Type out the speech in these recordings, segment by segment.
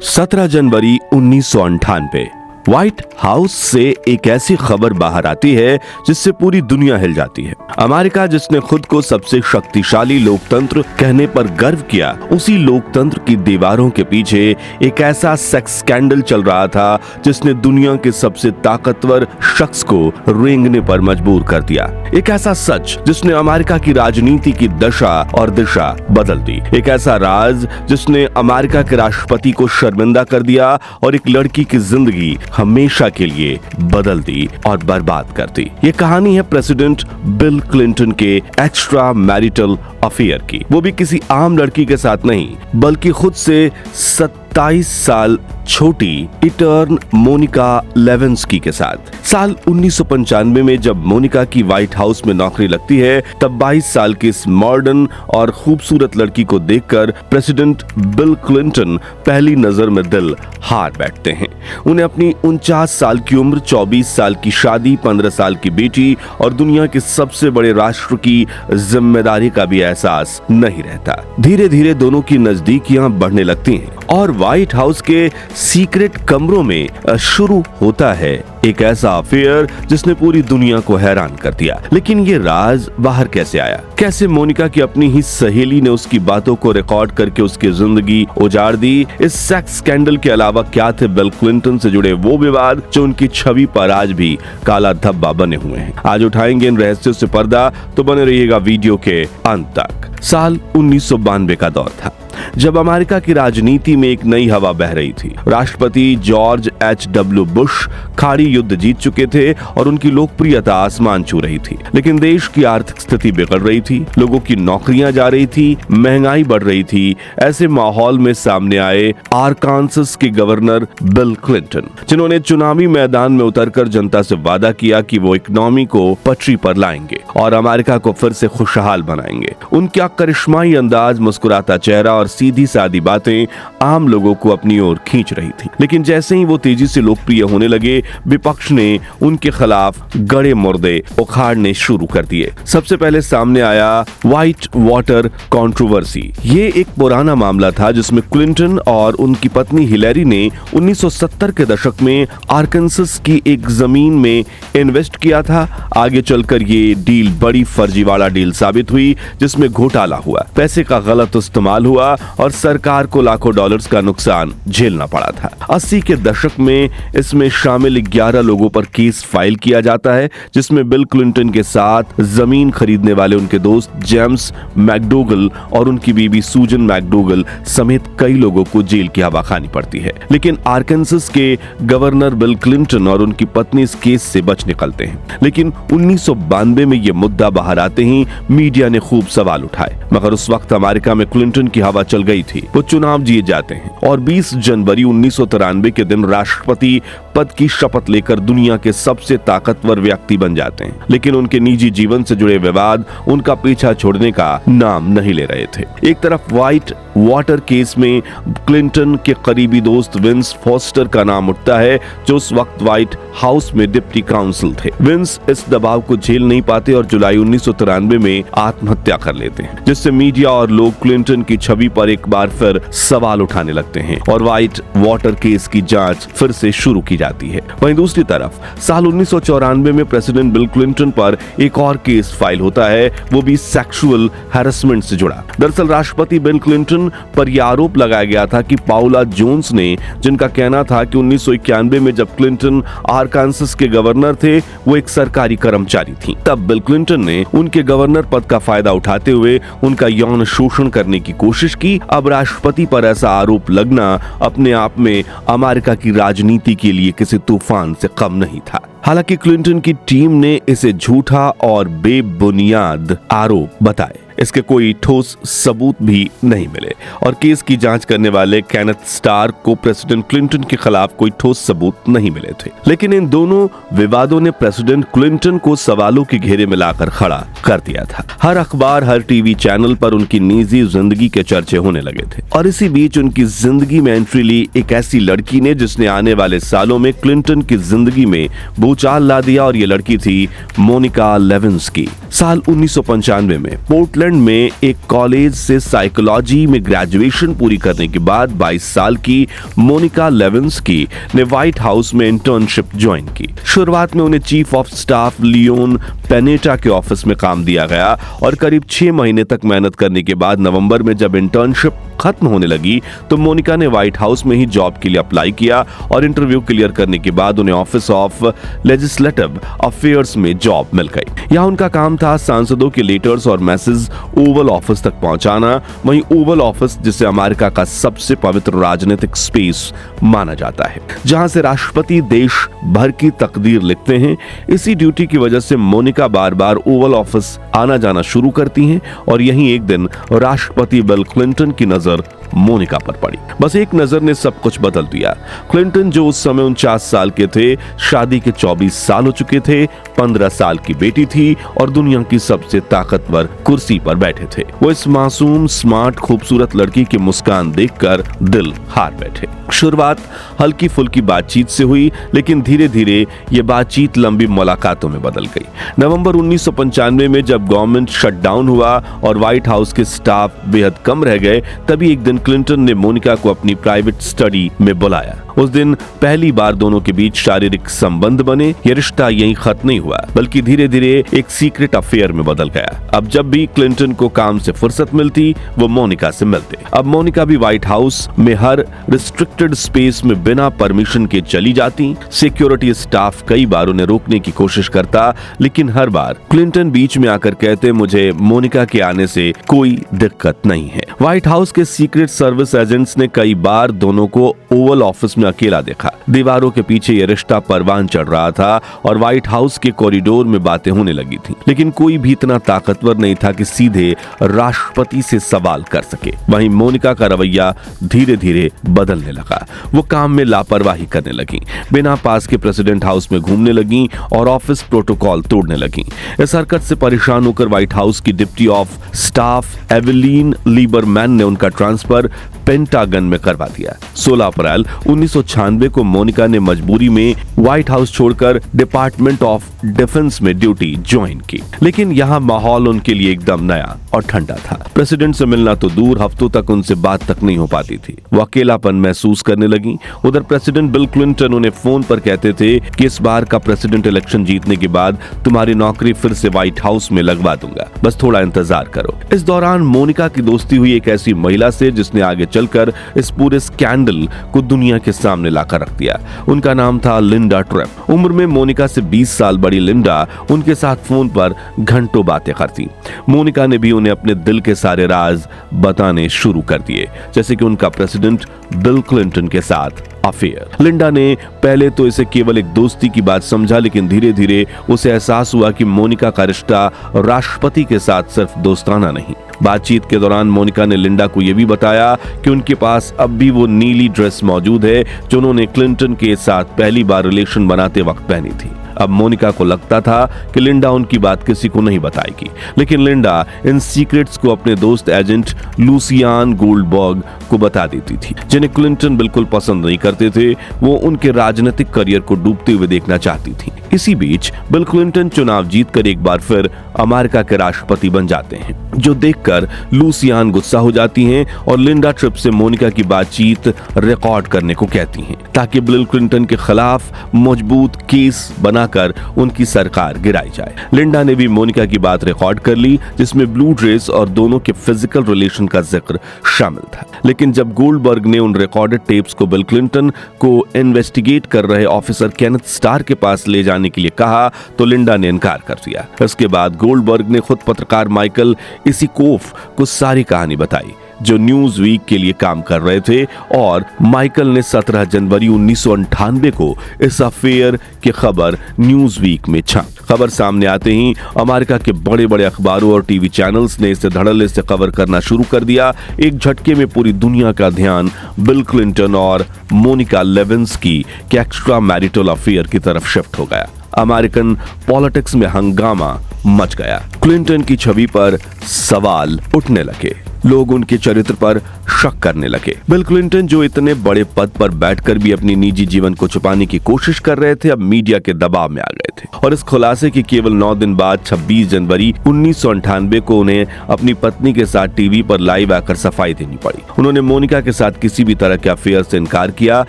17 जनवरी 1998 white house से एक ऐसी खबर बाहर आती है जिससे पूरी दुनिया हिल जाती है। अमेरिका, जिसने खुद को सबसे शक्तिशाली लोकतंत्र कहने पर गर्व किया, उसी लोकतंत्र की दीवारों के पीछे एक ऐसा सेक्स स्कैंडल चल रहा था जिसने दुनिया के सबसे ताकतवर शख्स को रेंगने पर मजबूर कर दिया। एक ऐसा सच जिसने अमेरिका की राजनीति की दशा और दिशा बदल दी। एक ऐसा राज जिसने अमेरिका के राष्ट्रपति को शर्मिंदा कर दिया और एक लड़की की जिंदगी हमेशा के लिए बदल दी और बर्बाद कर दी। ये कहानी है प्रेसिडेंट बिल क्लिंटन के एक्स्ट्रा मैरिटल अफेयर की, वो भी किसी आम लड़की के साथ नहीं, बल्कि खुद से 27 साल छोटी इटर्न मोनिका लेविन्स्की के साथ। साल 1995 में जब मोनिका की व्हाइट हाउस में नौकरी लगती है, तब 22 साल की इस मॉडर्न और खूबसूरत लड़की को देखकर प्रेसिडेंट बिल क्लिंटन पहली नजर में दिल हार बैठते हैं। उन्हें अपनी 49 साल की उम्र, 24 साल की शादी, 15 साल की बेटी और दुनिया के सबसे बड़े राष्ट्र की जिम्मेदारी का भी एहसास नहीं रहता। धीरे धीरे दोनों की नजदीकियां बढ़ने लगती हैं और व्हाइट हाउस के सीक्रेट कमरों में शुरू होता है एक ऐसा अफेयर जिसने पूरी दुनिया को हैरान कर दिया। लेकिन ये राज बाहर कैसे आया? कैसे मोनिका की अपनी ही सहेली ने उसकी बातों को रिकॉर्ड करके उसकी जिंदगी उजाड़ दी? इस सेक्स स्कैंडल के अलावा क्या थे बिल क्लिंटन से जुड़े वो विवाद जो उनकी छवि पर आज भी काला धब्बा बने हुए हैं? आज उठाएंगे इन रहस्यों से पर्दा, तो बने रहिएगा वीडियो के अंत तक। साल 1992 का दौर था जब अमेरिका की राजनीति में एक नई हवा बह रही थी। राष्ट्रपति जॉर्ज H.W. बुश खाड़ी युद्ध जीत चुके थे और उनकी लोकप्रियता आसमान छू रही थी। लेकिन देश की आर्थिक स्थिति बिगड़ रही थी, लोगों की नौकरियां जा रही थी, महंगाई बढ़ रही थी। ऐसे माहौल में सामने आए आरकांसस के गवर्नर बिल क्लिंटन, जिन्होंने चुनावी मैदान में उतरकर जनता से वादा किया कि वो इकोनॉमी को पटरी पर लाएंगे और अमेरिका को फिर से खुशहाल बनाएंगे। उनका करिश्माई अंदाज, मुस्कुराता चेहरा और सीधी सादी बातें आम लोगों को अपनी ओर खींच रही थी। लेकिन जैसे ही वो तेजी से लोकप्रिय होने लगे, विपक्ष ने उनके खिलाफ गड़े मुर्दे उखाड़ने शुरू कर दिए। सबसे पहले सामने आया व्हाइट वाटर कंट्रोवर्सी। ये एक पुराना मामला था जिसमें क्लिंटन और उनकी पत्नी हिलेरी ने 1970 के दशक में आर्कांसस की एक जमीन में इन्वेस्ट किया था। आगे चलकर ये डील बड़ी फर्जीवाड़ा डील साबित हुई, जिसमें घोटाला हुआ, पैसे का गलत इस्तेमाल हुआ और सरकार को लाखों डॉलर्स का नुकसान झेलना पड़ा था। 80 के दशक में इसमें शामिल 11 लोगों पर केस फाइल किया जाता है, जिसमें बिल क्लिंटन के साथ जमीन खरीदने वाले उनके दोस्त जेम्स मैकडोगल और उनकी बीवी सूजन मैकडोगल समेत कई लोगों को जेल की हवा खानी पड़ती है। लेकिन आर्कांसस के गवर्नर बिल क्लिंटन और उनकी पत्नी इस केस से बच निकलते हैं। लेकिन 1992 में यह मुद्दा बाहर आते ही मीडिया ने खूब सवाल उठाए, मगर उस वक्त अमेरिका में क्लिंटन की हवा चल गई थी। वो चुनाव जीत जाते हैं और 20 जनवरी 1993 के दिन राष्ट्रपति पद की शपथ लेकर दुनिया के सबसे ताकतवर व्यक्ति बन जाते हैं। लेकिन उनके निजी जीवन से जुड़े विवाद उनका पीछा छोड़ने का नाम नहीं ले रहे थे। एक तरफ व्हाइट वाटर केस में क्लिंटन के करीबी दोस्त विंस फॉस्टर का नाम उठता है, जो उस वक्त व्हाइट हाउस में डिप्टी काउंसिल थे। विंस इस दबाव को झेल नहीं पाते और जुलाई 1993 में आत्महत्या कर लेते हैं, जिससे मीडिया और लोग क्लिंटन की छवि पर एक बार फिर सवाल उठाने लगते हैं और व्हाइट वाटर केस की जांच फिर से शुरू की जाती है। वहीं दूसरी तरफ साल 1994 में प्रेसिडेंट बिल क्लिंटन पर एक और केस फाइल होता है, वो भी सेक्सुअल हैरेसमेंट से जुड़ा। दरअसल राष्ट्रपति बिल क्लिंटन पर यह आरोप लगाया गया था कि पाउला जोन्स ने, जिनका कहना था कि 1991 में जब क्लिंटन आरकांसस के गवर्नर थे, वो एक सरकारी कर्मचारी थी, तब बिल क्लिंटन ने उनके गवर्नर पद का फायदा उठाते हुए उनका यौन शोषण करने की कोशिश की। अब राष्ट्रपति पर ऐसा आरोप लगना अपने आप में अमेरिका की राजनीति के लिए किसी तूफान से कम नहीं था। हालांकि क्लिंटन की टीम ने इसे झूठा और बेबुनियाद आरोप बताए। इसके कोई ठोस सबूत भी नहीं मिले और केस की जांच करने वाले केनेथ स्टार्क को प्रेसिडेंट क्लिंटन के खिलाफ कोई ठोस सबूत नहीं मिले थे। लेकिन इन दोनों विवादों ने प्रेसिडेंट क्लिंटन को सवालों के घेरे में लाकर खड़ा कर दिया था। हर अखबार, हर टीवी चैनल पर उनकी निजी जिंदगी के चर्चे होने लगे थे और इसी बीच उनकी जिंदगी में एंट्री ली एक ऐसी लड़की ने जिसने आने वाले सालों में क्लिंटन की जिंदगी में भूचाल ला दिया और ये लड़की थी मोनिका लेविन्स्की। साल 1995 में पोर्टलैंड इंग्लैंड में एक कॉलेज से साइकोलॉजी में ग्रेजुएशन पूरी करने के बाद 22 साल की मोनिका लेविंस्की ने व्हाइट हाउस में इंटर्नशिप ज्वाइन की। शुरुआत में उन्हें chief of staff Leon Panetta के ऑफिस में काम दिया गया और करीब 6 महीने तक मेहनत करने के बाद नवंबर में जब इंटर्नशिप खत्म होने लगी तो मोनिका ने व्हाइट हाउस में ही जॉब के लिए अप्लाई किया और इंटरव्यू क्लियर करने के बाद उन्हें ऑफिस ऑफ लेजिस्लेटिव अफेयर्स में जॉब मिल गई। यहाँ उनका काम था सांसदों के लेटर्स और मैसेज ओवल ऑफिस तक पहुंचाना। वहीं ओवल ऑफिस, जिसे अमेरिका का सबसे पवित्र राजनीतिक स्पेस माना जाता है, जहां से राष्ट्रपति देश भर की तकदीर लिखते हैं, इसी ड्यूटी की वजह से मोनिका बार बार ओवल ऑफिस आना जाना शुरू करती हैं और यहीं एक दिन राष्ट्रपति बिल क्लिंटन की नजर मोनिका पर पड़ी। बस एक नजर ने सब कुछ बदल दिया। क्लिंटन, जो उस समय 49 साल के थे, शादी के 24 साल हो चुके थे, 15 साल की बेटी थी और दुनिया की सबसे ताकतवर कुर्सी पर बैठे थे। वो इस मासूम, स्मार्ट, खूबसूरत लड़की की मुस्कान देखकर दिल हार बैठे। शुरुआत हल्की फुल्की बातचीत से हुई, लेकिन धीरे धीरे ये बातचीत लंबी मुलाकातों में बदल गई। नवंबर 1995 में जब गवर्नमेंट शटडाउन हुआ और व्हाइट हाउस के स्टाफ बेहद कम रह गए, तभी एक दिन क्लिंटन ने मोनिका को अपनी प्राइवेट स्टडी में बुलाया। उस दिन पहली बार दोनों के बीच शारीरिक संबंध बने। यह रिश्ता यहीं खत्म नहीं हुआ, बल्कि धीरे धीरे एक सीक्रेट अफेयर में बदल गया। अब जब भी क्लिंटन को काम से फुर्सत मिलती, वो मोनिका से मिलते। अब मोनिका भी व्हाइट हाउस में हर रिस्ट्रिक्टेड स्पेस में बिना परमिशन के चली जाती। सिक्योरिटी स्टाफ कई बार उन्हें रोकने की कोशिश करता, लेकिन हर बार क्लिंटन बीच में आकर कहते, मुझे मोनिका के आने से कोई दिक्कत नहीं है। व्हाइट हाउस के सीक्रेट सर्विस एजेंट्स ने कई बार दोनों को ओवल ऑफिस में अकेला देखा। दीवारों के पीछे यह रिश्ता परवान चढ़ रहा था और व्हाइट हाउस के कॉरिडोर में बातें होने लगी थी, लेकिन कोई भी इतना ताकतवर नहीं था कि सीधे राष्ट्रपति से सवाल कर सके। वहीं मोनिका का रवैया धीरे धीरे बदलने लगा। वो काम में लापरवाही करने लगी, बिना पास के प्रेसिडेंट हाउस में घूमने लगी और ऑफिस प्रोटोकॉल तोड़ने लगी। इस हरकत से परेशान होकर व्हाइट हाउस की deputy of staff Evelyn Lieberman ने उनका ट्रांसफर पेंटागन में करवा दिया। 16 अप्रैल 1996 को मोनिका ने मजबूरी में व्हाइट हाउस छोड़कर डिपार्टमेंट ऑफ डिफेंस में ड्यूटी ज्वाइन की, लेकिन यहाँ माहौल उनके लिए एकदम नया और ठंडा था। प्रेसिडेंट से मिलना तो दूर, हफ्तों तक उनसे बात तक नहीं हो पाती थी। वो अकेलापन महसूस करने लगी। उधर प्रेसिडेंट बिल क्लिंटन उन्हें फोन पर कहते थे कि इस बार का प्रेसिडेंट इलेक्शन जीतने के बाद तुम्हारी नौकरी फिर से व्हाइट हाउस में लगवा दूंगा, बस थोड़ा इंतजार करो। इस दौरान मोनिका की दोस्ती हुई एक ऐसी महिला से जिसने आगे चलकर इस पूरे स्कैंडल को दुनिया के सामने लाकर रख दिया। उनका नाम था लिंडा ट्रेप। उम्र में मोनिका से 20 साल बड़ी लिंडा उनके साथ फोन पर घंटों बातें करती। मोनिका ने भी उन्हें अपने दिल के सारे राज बताने शुरू कर दिए, जैसे कि उनका प्रेसिडेंट बिल क्लिंटन के साथ अफेयर। लिंडा ने पहले तो इसे केवल एक दोस्ती की बात समझा, लेकिन धीरे धीरे उसे एहसास हुआ कि मोनिका का रिश्ता राष्ट्रपति के साथ सिर्फ दोस्ताना नहीं। बातचीत के दौरान मोनिका ने लिंडा को यह भी बताया कि उनके पास अब भी वो नीली ड्रेस मौजूद है जो उन्होंने क्लिंटन के साथ पहली बार रिलेशन बनाते वक्त पहनी थी। अब मोनिका को लगता था कि लिंडा उनकी बात किसी को नहीं बताएगी, लेकिन लिंडा इन सीक्रेट्स को अपने दोस्त एजेंट लूसियान गोल्डबर्ग को बता देती थी, जिन्हें क्लिंटन बिल्कुल पसंद नहीं करते थे। वो उनके राजनीतिक करियर को डूबते हुए देखना चाहती थी। इसी बीच बिल क्लिंटन चुनाव जीतकर एक बार फिर अमेरिका के राष्ट्रपति बन जाते हैं, जो देखकर लूसियान गुस्सा हो जाती हैं और लिंडा ट्रिप से मोनिका की बातचीत रिकॉर्ड करने को कहती हैं, ताकि बिल क्लिंटन के खिलाफ मजबूत केस बनाकर उनकी सरकार गिराई जाए। लिंडा ने भी मोनिका की बात रिकॉर्ड कर ली, जिसमें ब्लू ड्रेस और दोनों के फिजिकल रिलेशन का जिक्र शामिल था। लेकिन जब गोल्डबर्ग ने उन रिकॉर्डेड टेप्स को बिल क्लिंटन को इन्वेस्टिगेट कर रहे ऑफिसर केनेथ स्टार के पास ले जाने के लिए कहा, तो लिंडा ने इनकार कर दिया। इसके बाद गोल्डबर्ग ने खुद पत्रकार माइकल इसिकोफ को सारी कहानी बताई, जो न्यूज वीक के लिए काम कर रहे थे, और माइकल ने 17 जनवरी 1998 को इस अफेयर की खबर न्यूज वीक में छापी। खबर सामने आते ही अमेरिका के बड़े बड़े अखबारों और टीवी चैनल्स ने इसे धड़ल्ले से कवर करना शुरू कर दिया। एक झटके में पूरी दुनिया का ध्यान बिल क्लिंटन और मोनिका लेविंस्की के एक्स्ट्रा मैरिटल अफेयर की तरफ शिफ्ट हो गया। अमेरिकन पॉलिटिक्स में हंगामा मच गया। क्लिंटन की छवि पर सवाल उठने लगे। लोग उनके चरित्र पर शक करने लगे। बिल क्लिंटन, जो इतने बड़े पद पर बैठकर भी अपनी निजी जीवन को छुपाने की कोशिश कर रहे थे, अब मीडिया के दबाव में आ गए थे और इस खुलासे के केवल 9 दिन बाद 26 जनवरी 1998 को उन्हें अपनी पत्नी के साथ टीवी पर लाइव आकर सफाई देनी पड़ी। उन्होंने मोनिका के साथ किसी भी तरह के अफेयर से इनकार किया।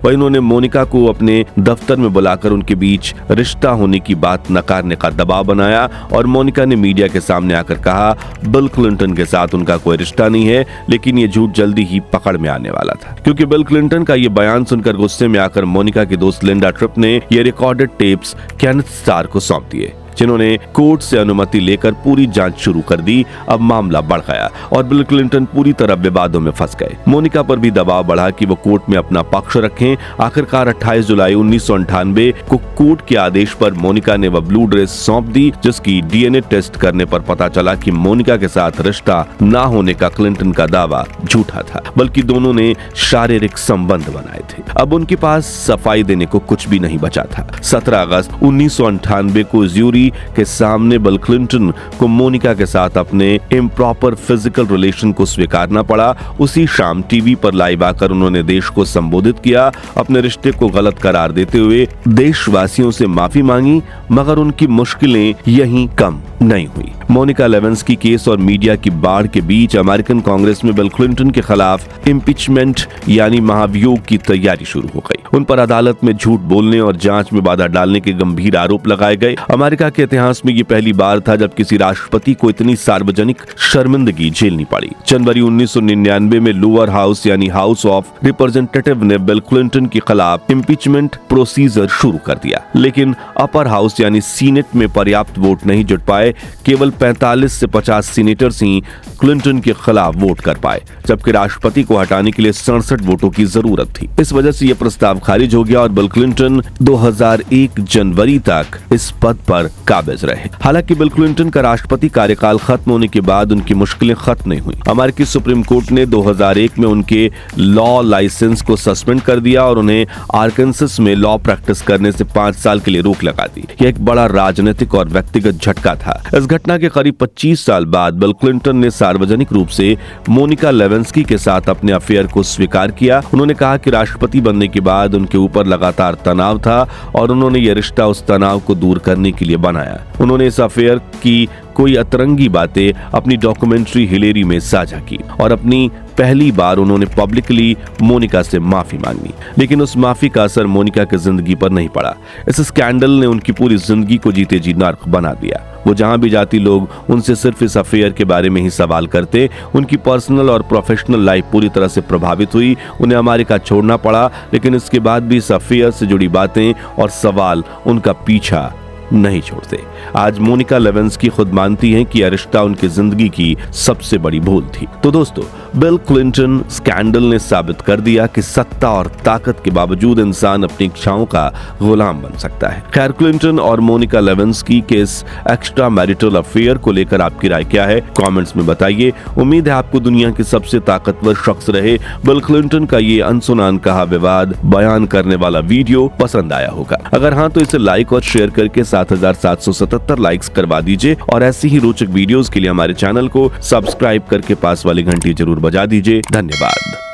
वहीं उन्होंने मोनिका को अपने दफ्तर में बुलाकर उनके बीच रिश्ता होने की बात नकारने का दबाव बनाया और मोनिका ने मीडिया के सामने आकर कहा बिल क्लिंटन के साथ उनका कोई रिश्ता नहीं है। लेकिन ये झूठ जल्दी ही पकड़ में आने वाला था, क्योंकि बिल क्लिंटन का ये बयान सुनकर गुस्से में आकर मोनिका की दोस्त लिंडा ट्रिप ने ये रिकॉर्डेड टेप्स केनेथ स्टार को सौंप दिए, जिन्होंने कोर्ट से अनुमति लेकर पूरी जांच शुरू कर दी। अब मामला बढ़ गया और बिल क्लिंटन पूरी तरह विवादों में फंस गए। मोनिका पर भी दबाव बढ़ा कि वो कोर्ट में अपना पक्ष रखें। आखिरकार 28 जुलाई 1998 को कोर्ट के आदेश पर मोनिका ने वह ब्लू ड्रेस सौंप दी, जिसकी डीएनए टेस्ट करने पर पता चला कि मोनिका के साथ रिश्ता ना होने का क्लिंटन का दावा झूठा था, बल्कि दोनों ने शारीरिक संबंध बनाए थे। अब उनके पास सफाई देने को कुछ भी नहीं बचा था। 17 अगस्त 1998 को ज्यूरी के सामने बिल क्लिंटन को मोनिका के साथ अपने इम्प्रॉपर फिजिकल रिलेशन को स्वीकारना पड़ा। उसी शाम टीवी पर लाइव आकर उन्होंने देश को संबोधित किया, अपने रिश्ते को गलत करार देते हुए देशवासियों से माफी मांगी, मगर उनकी मुश्किलें यहीं कम नहीं हुई। मोनिका लेविंस्की केस और मीडिया की बाढ़ के बीच अमेरिकन कांग्रेस में बिल क्लिंटन के खिलाफ इम्पीचमेंट यानी महाभियोग की तैयारी शुरू हो गई। उन पर अदालत में झूठ बोलने और जांच में बाधा डालने के गंभीर आरोप लगाए गए। अमेरिका के इतिहास में ये पहली बार था जब किसी राष्ट्रपति को इतनी सार्वजनिक शर्मिंदगी झेलनी पड़ी। जनवरी 1999 में लोअर हाउस यानी हाउस ऑफ रिप्रेजेंटेटिव ने बिल क्लिंटन के खिलाफ इम्पीचमेंट प्रोसीजर शुरू कर दिया, लेकिन अपर हाउस यानी सीनेट में पर्याप्त वोट नहीं जुट पाए। केवल 45 से 50 सीनेटर्स ही क्लिंटन के खिलाफ वोट कर पाए, जबकि राष्ट्रपति को हटाने के लिए 67 वोटों की जरूरत थी। इस वजह से यह प्रस्ताव खारिज हो गया और बिल क्लिंटन 2001 जनवरी तक इस पद पर काबिज रहे। हालांकि बिल क्लिंटन का राष्ट्रपति कार्यकाल खत्म होने के बाद उनकी मुश्किलें खत्म नहीं हुई। अमेरिकी सुप्रीम कोर्ट ने 2001 में उनके लॉ लाइसेंस को सस्पेंड कर दिया और उन्हें आर्कांसस में लॉ प्रैक्टिस करने से 5 साल के लिए रोक लगा दी। यह एक बड़ा राजनीतिक और व्यक्तिगत झटका था। इस घटना के करीब 25 साल बाद बिल क्लिंटन ने सार्वजनिक रूप से मोनिका लेविंस्की के साथ अपने अफेयर को स्वीकार किया। उन्होंने कहा कि राष्ट्रपति बनने के बाद उनके ऊपर लगातार तनाव था और उन्होंने यह रिश्ता उस तनाव को दूर करने के लिए बनाया। उन्होंने इस अफेयर की कोई अतरंगी बातें अपनी डॉक्यूमेंट्री हिलेरी में साझा की और अपनी पहली बार उन्होंने पब्लिकली मोनिका से माफी मांगी, लेकिन उस माफी का असर मोनिका की जिंदगी पर नहीं पड़ा। इस स्कैंडल ने उनकी पूरी जिंदगी को जीते जी नर्क बना दिया। वो जहां भी जाती लोग उनसे सिर्फ इस अफेयर के बारे में ही सवाल करते। उनकी पर्सनल और प्रोफेशनल लाइफ पूरी तरह से प्रभावित हुई। उन्हें अमेरिका छोड़ना पड़ा, लेकिन इसके बाद भी इस अफेयर से जुड़ी बातें और सवाल उनका पीछा नहीं छोड़ते। आज मोनिका लेविंस्की खुद मानती हैं कि यह रिश्ता उनकी जिंदगी की सबसे बड़ी भूल थी। तो दोस्तों, बिल क्लिंटन स्कैंडल ने साबित कर दिया कि सत्ता और ताकत के बावजूद इंसान अपनी इच्छाओं का गुलाम बन सकता है। खैर, क्लिंटन और मोनिका लेविंस्की के इस एक्स्ट्रा मैरिटल अफेयर को लेकर आपकी राय क्या है, कमेंट्स में बताइए। उम्मीद है आपको दुनिया के सबसे ताकतवर शख्स रहे बिल क्लिंटन का ये अनसुना अनकहा विवाद बयान करने वाला वीडियो पसंद आया होगा। अगर हाँ, तो इसे लाइक और शेयर करके 7777 लाइक्स करवा दीजिए और ऐसी ही रोचक वीडियोस के लिए हमारे चैनल को सब्सक्राइब करके पास वाली घंटी जरूर बजा दीजिए। धन्यवाद।